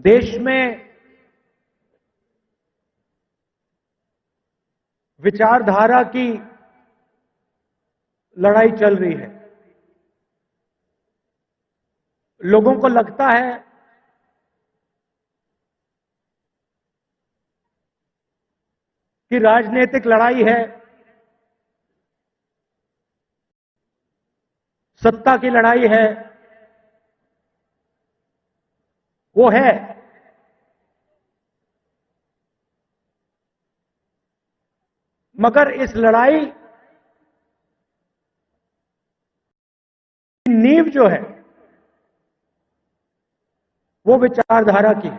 देश में विचारधारा की लड़ाई चल रही है। लोगों को लगता है कि राजनीतिक लड़ाई है, सत्ता की लड़ाई है। वो है, मगर इस लड़ाई की नींव जो है वो विचारधारा की है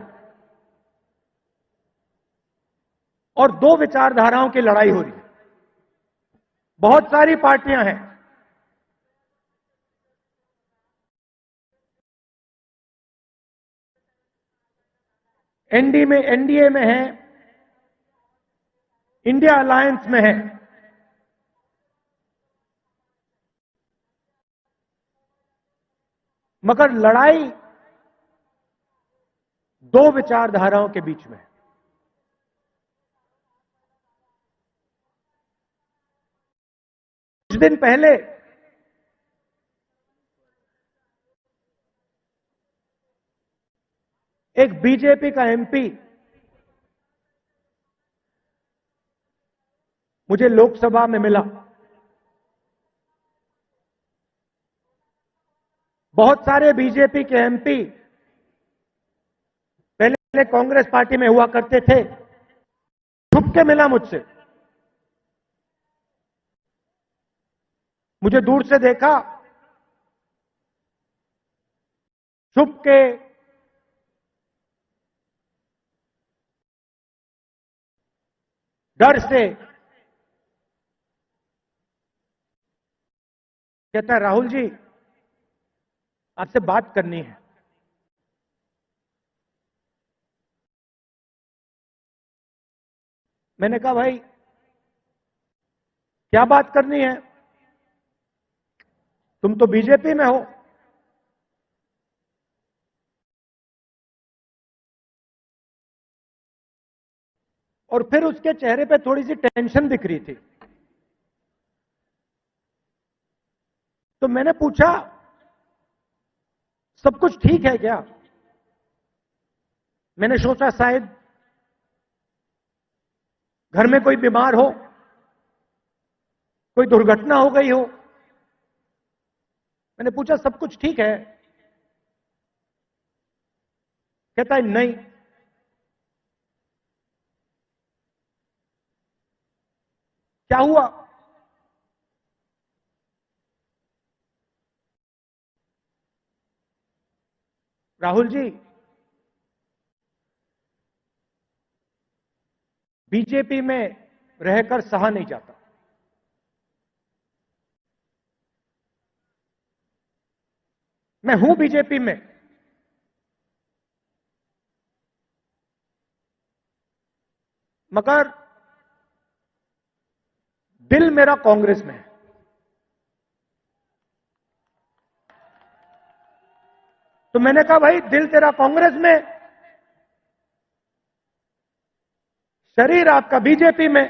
और दो विचारधाराओं की लड़ाई हो रही है। बहुत सारी पार्टियां हैं, एनडीए में है, इंडिया अलायंस में है। मगर लड़ाई दो विचारधाराओं के बीच में है। कुछ दिन पहले एक बीजेपी का एमपी मुझे लोकसभा में मिला। बहुत सारे बीजेपी के एमपी पहले कांग्रेस पार्टी में हुआ करते थे, छुप के मिला मुझसे। मुझे दूर से देखा, छुप के डर से कहता है, राहुल जी आपसे बात करनी है। मैंने कहा, भाई क्या बात करनी है? तुम तो बीजेपी में हो। और फिर उसके चेहरे पे थोड़ी सी टेंशन दिख रही थी। तो मैंने पूछा, सब कुछ ठीक है क्या? मैंने सोचा शायद घर में कोई बीमार हो, कोई दुर्घटना हो गई हो। मैंने पूछा, सब कुछ ठीक है? कहता है, नहीं। क्या हुआ? राहुल जी, बीजेपी में रहकर सहा नहीं जाता। मैं हूं बीजेपी में, मगर दिल मेरा कांग्रेस में है। तो मैंने कहा, भाई दिल तेरा कांग्रेस में, शरीर आपका बीजेपी में।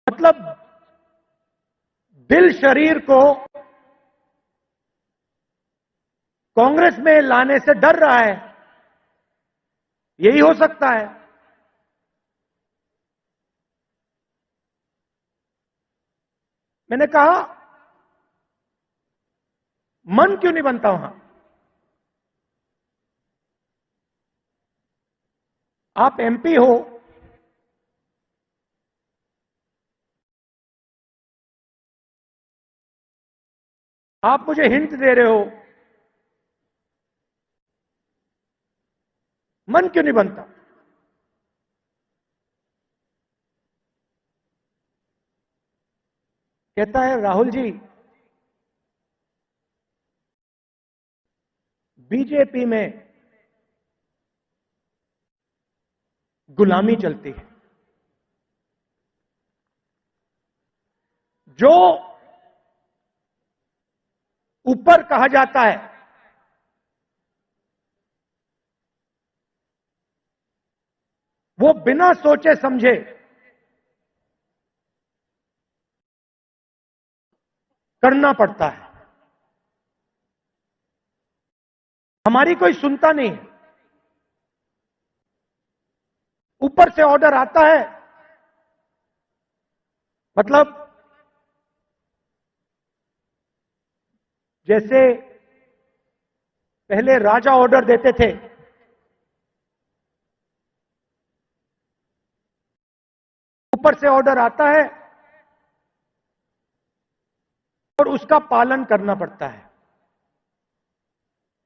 मतलब दिल शरीर को कांग्रेस में लाने से डर रहा है, यही हो सकता है। मैंने कहा, मन क्यों नहीं बनता वहां? आप एमपी हो, आप मुझे हिंट दे रहे हो, मन क्यों नहीं बनता? कहता है, राहुल जी बीजेपी में गुलामी चलती है। जो ऊपर कहा जाता है, वो बिना सोचे समझे करना पड़ता है। हमारी कोई सुनता नहीं है। ऊपर से ऑर्डर आता है, मतलब जैसे पहले राजा ऑर्डर देते थे, ऊपर से ऑर्डर आता है और उसका पालन करना पड़ता है।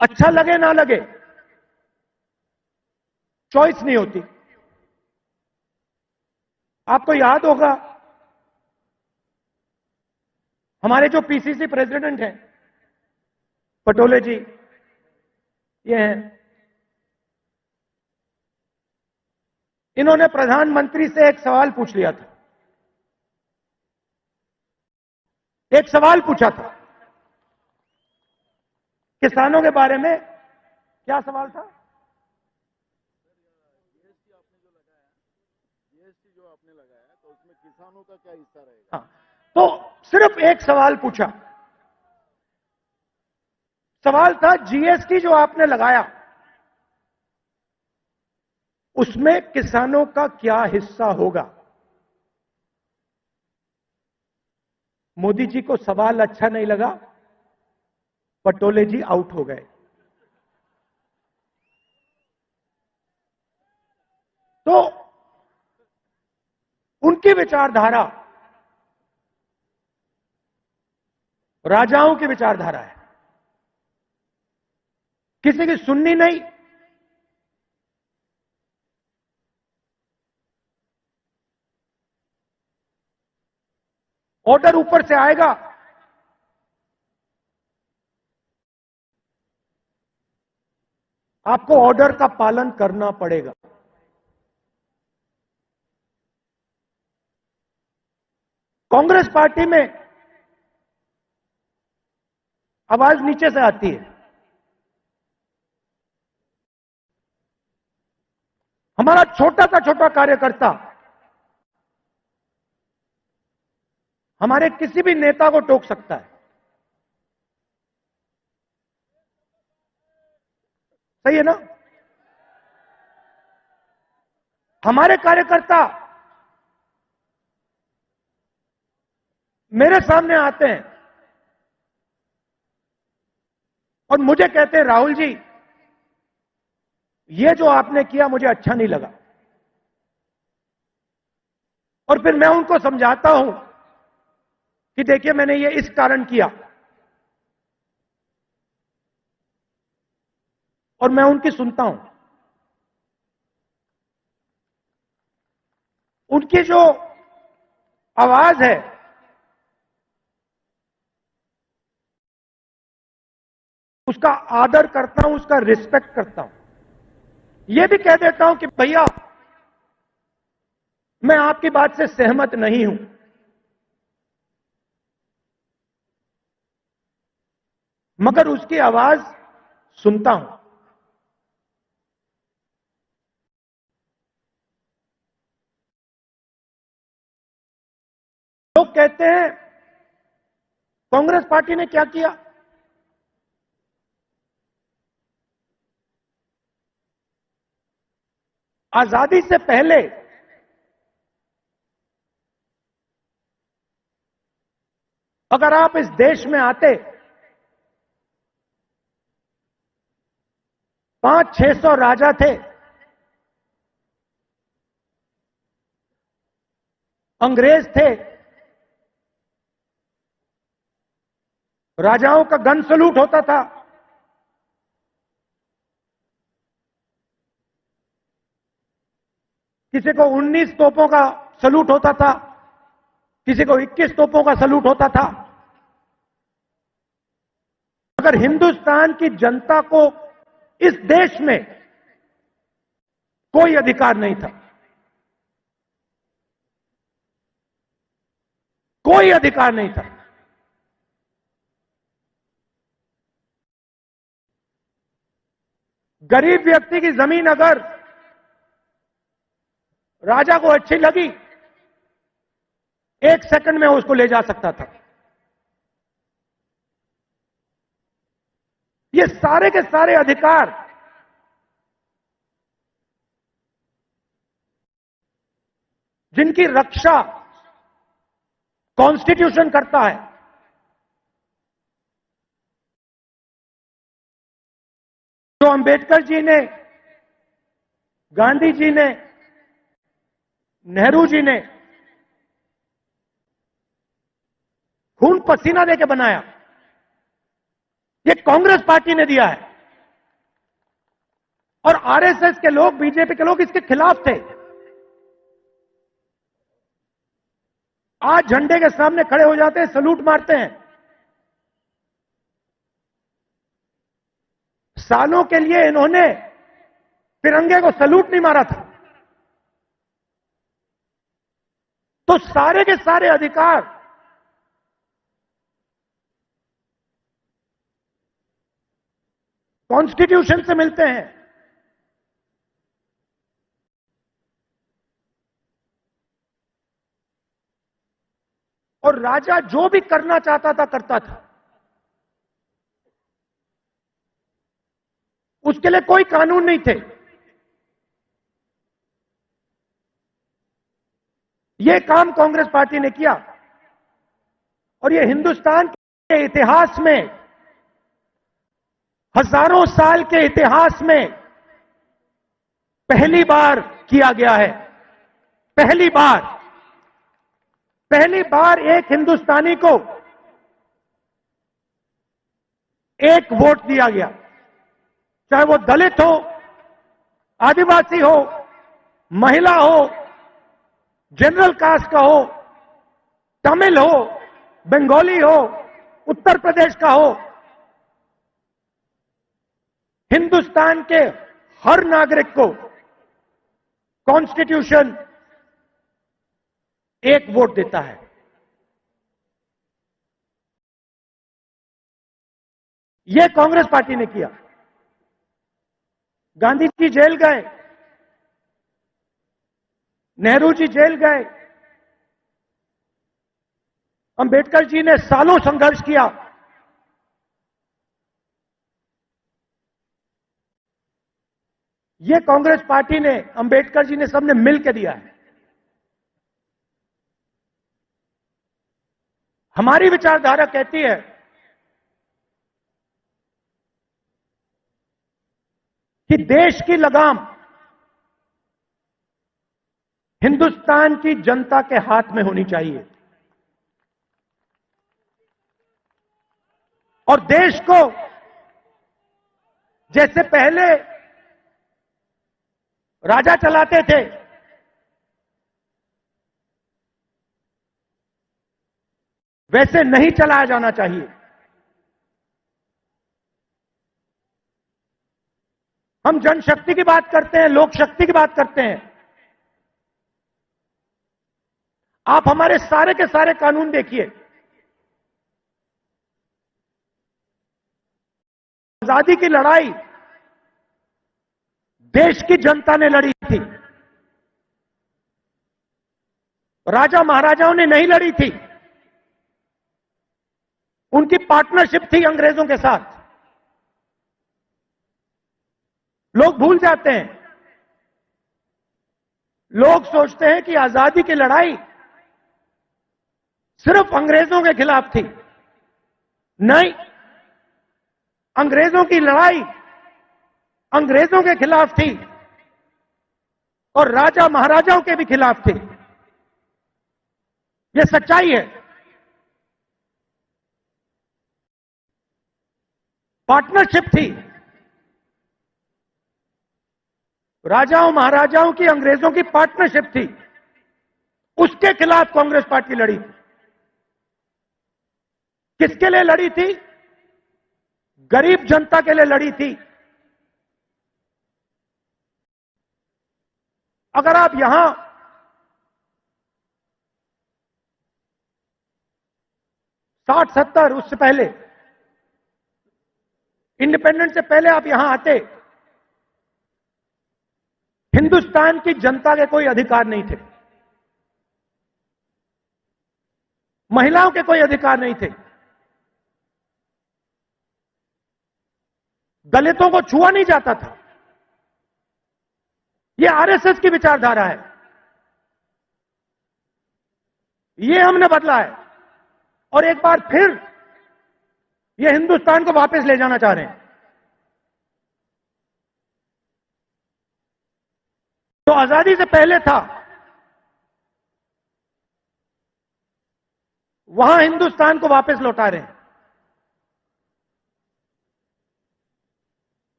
अच्छा लगे ना लगे, चॉइस नहीं होती। आपको याद होगा, हमारे जो पीसीसी प्रेसिडेंट हैं पटोले जी, ये हैं, इन्होंने प्रधानमंत्री से एक सवाल पूछ लिया था। एक सवाल पूछा था किसानों के बारे में। क्या सवाल था? जीएसटी जो आपने लगाया तो उसमें किसानों का क्या हिस्सा रहेगा? हाँ, तो सिर्फ एक सवाल पूछा। सवाल था जीएसटी जो आपने लगाया उसमें किसानों का क्या हिस्सा होगा। मोदी जी को सवाल अच्छा नहीं लगा, पटोले जी आउट हो गए। तो उनकी विचारधारा राजाओं की विचारधारा है, किसी की सुननी नहीं। ऑर्डर ऊपर से आएगा, आपको ऑर्डर का पालन करना पड़ेगा। कांग्रेस पार्टी में आवाज नीचे से आती है। हमारा छोटा सा छोटा कार्यकर्ता हमारे किसी भी नेता को टोक सकता है। सही है ना? हमारे कार्यकर्ता मेरे सामने आते हैं और मुझे कहते हैं, राहुल जी ये जो आपने किया मुझे अच्छा नहीं लगा। और फिर मैं उनको समझाता हूं कि देखिए मैंने ये इस कारण किया, और मैं उनकी सुनता हूं। उनकी जो आवाज है उसका आदर करता हूं, उसका रिस्पेक्ट करता हूं। यह भी कह देता हूं कि भैया मैं आपकी बात से सहमत नहीं हूं, मगर उसकी आवाज सुनता हूं। लोग कहते हैं कांग्रेस पार्टी ने क्या किया। आजादी से पहले अगर आप इस देश में आते, 500-600 राजा थे, अंग्रेज थे, राजाओं का गन सलूट होता था। किसी को 19 तोपों का सलूट होता था, किसी को 21 तोपों का सलूट होता था। अगर हिंदुस्तान की जनता को इस देश में कोई अधिकार नहीं था, कोई अधिकार नहीं था, गरीब व्यक्ति की जमीन अगर राजा को अच्छी लगी, 1 सेकंड में उसको ले जा सकता था। ये सारे के सारे अधिकार जिनकी रक्षा कॉन्स्टिट्यूशन करता है, जो अंबेडकर जी ने, गांधी जी ने, नेहरू जी ने खून पसीना देके बनाया, ये कांग्रेस पार्टी ने दिया है। और आरएसएस के लोग, बीजेपी के लोग इसके खिलाफ थे। आज झंडे के सामने खड़े हो जाते हैं, सलूट मारते हैं। सालों के लिए इन्होंने तिरंगे को सलूट नहीं मारा था। तो सारे के सारे अधिकार कॉन्स्टिट्यूशन से मिलते हैं। और राजा जो भी करना चाहता था करता था, उसके लिए कोई कानून नहीं थे। यह काम कांग्रेस पार्टी ने किया और यह हिंदुस्तान के इतिहास में, हजारों साल के इतिहास में पहली बार किया गया है। पहली बार एक हिंदुस्तानी को एक वोट दिया गया, चाहे वो दलित हो, आदिवासी हो, महिला हो, जनरल कास्ट का हो, तमिल हो, बंगाली हो, उत्तर प्रदेश का हो। हिंदुस्तान के हर नागरिक को कॉन्स्टिट्यूशन एक वोट देता है। यह कांग्रेस पार्टी ने किया। गांधी जी जेल गए, नेहरू जी जेल गए, अंबेडकर जी ने सालों संघर्ष किया। यह कांग्रेस पार्टी ने, अंबेडकर जी ने, सबने मिलकर दिया है। हमारी विचारधारा कहती है कि देश की लगाम हिंदुस्तान की जनता के हाथ में होनी चाहिए और देश को, जैसे पहले राजा चलाते थे, वैसे नहीं चलाया जाना चाहिए। हम जनशक्ति की बात करते हैं, लोक शक्ति की बात करते हैं। आप हमारे सारे के सारे कानून देखिए। आजादी की लड़ाई देश की जनता ने लड़ी थी, राजा महाराजाओं ने नहीं लड़ी थी। उनकी पार्टनरशिप थी अंग्रेजों के साथ। लोग भूल जाते हैं। लोग सोचते हैं कि आजादी की लड़ाई सिर्फ अंग्रेजों के खिलाफ थी। नहीं, अंग्रेजों की लड़ाई अंग्रेजों के खिलाफ थी और राजा महाराजाओं के भी खिलाफ थी। यह सच्चाई है। पार्टनरशिप थी। राजाओं महाराजाओं की, अंग्रेजों की पार्टनरशिप थी। उसके खिलाफ कांग्रेस पार्टी लड़ी थी। किसके लिए लड़ी थी? गरीब जनता के लिए लड़ी थी। अगर आप यहां साठ 70, उससे पहले, इंडिपेंडेंस से पहले आप यहां आते हिंदुस्तान की जनता के कोई अधिकार नहीं थे, महिलाओं के कोई अधिकार नहीं थे, दलितों को छुआ नहीं जाता था। यह आरएसएस की विचारधारा है, ये हमने बदला है और एक बार फिर ये हिंदुस्तान को वापस ले जाना चाह रहे हैं। तो आजादी से पहले था, वहां हिंदुस्तान को वापस लौटा रहे हैं।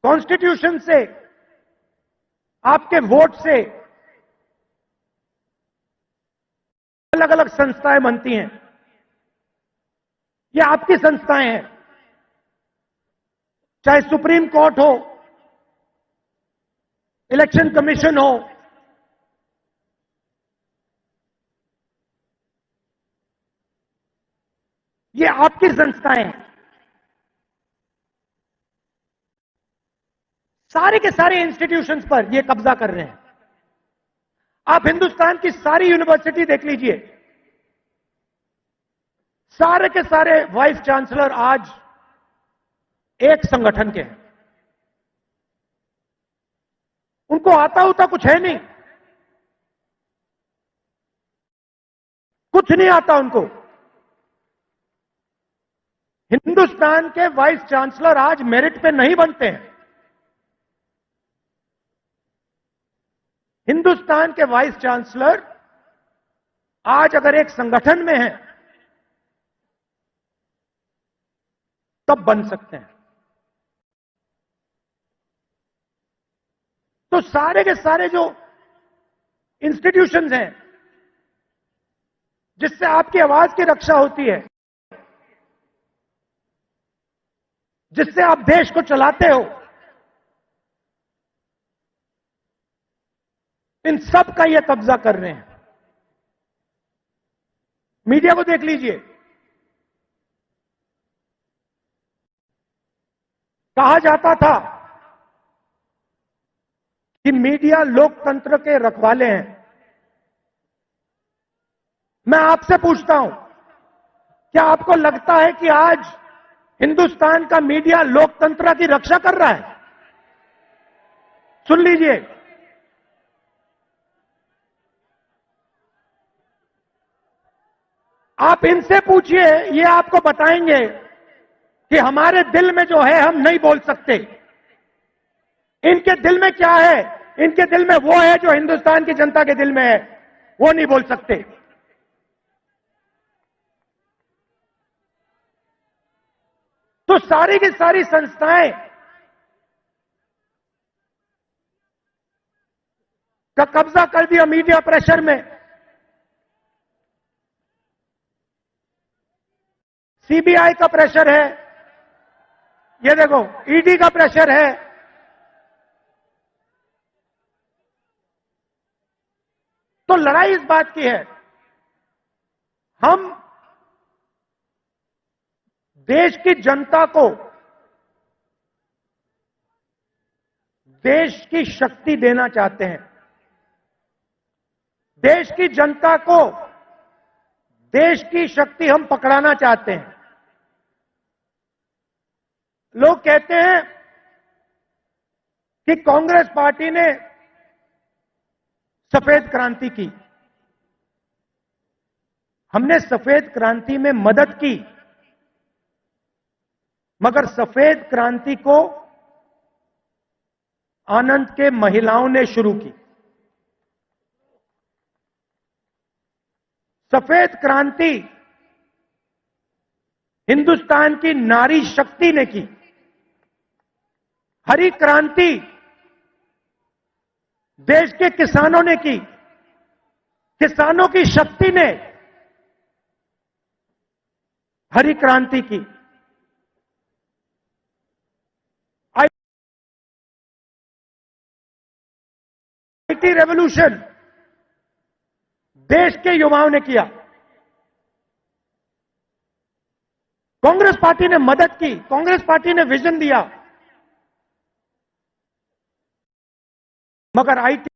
कॉन्स्टिट्यूशन से, आपके वोट से अलग अलग संस्थाएं बनती हैं। ये आपकी संस्थाएं हैं, चाहे सुप्रीम कोर्ट हो, इलेक्शन कमीशन हो, ये आपकी संस्थाएं हैं। सारे के सारे इंस्टीट्यूशंस पर ये कब्जा कर रहे हैं। आप हिंदुस्तान की सारी यूनिवर्सिटी देख लीजिए, सारे के सारे वाइस चांसलर आज एक संगठन के हैं। उनको आता होता कुछ है नहीं, कुछ नहीं आता उनको। हिंदुस्तान के वाइस चांसलर आज मेरिट पे नहीं बनते हैं। हिंदुस्तान के वाइस चांसलर आज अगर एक संगठन में हैं तब बन सकते हैं। तो सारे के सारे जो इंस्टीट्यूशंस हैं जिससे आपकी आवाज की रक्षा होती है, जिससे आप देश को चलाते हो, इन सब का ये कब्जा कर रहे हैं। मीडिया को देख लीजिए, कहा जाता था कि मीडिया लोकतंत्र के रखवाले हैं। मैं आपसे पूछता हूं, क्या आपको लगता है कि आज हिंदुस्तान का मीडिया लोकतंत्र की रक्षा कर रहा है? सुन लीजिए, आप इनसे पूछिए, ये आपको बताएंगे कि हमारे दिल में जो है हम नहीं बोल सकते। इनके दिल में क्या है? इनके दिल में वो है जो हिंदुस्तान की जनता के दिल में है, वो नहीं बोल सकते। तो सारी की सारी संस्थाएं का कब्जा कर दिया मीडिया प्रेशर में। सीबीआई का प्रेशर है, ये देखो ईडी का प्रेशर है। तो लड़ाई इस बात की है, हम देश की जनता को देश की शक्ति देना चाहते हैं। देश की जनता को देश की शक्ति हम पकड़ाना चाहते हैं। लोग कहते हैं कि कांग्रेस पार्टी ने सफेद क्रांति की। हमने सफेद क्रांति में मदद की, मगर सफेद क्रांति को आनंद के महिलाओं ने शुरू की। सफेद क्रांति हिंदुस्तान की नारी शक्ति ने की। हरी क्रांति देश के किसानों ने की। किसानों की शक्ति ने हरी क्रांति की। आईटी रेवोल्यूशन देश के युवाओं ने किया। कांग्रेस पार्टी ने मदद की, कांग्रेस पार्टी ने विजन दिया। मगर आईटी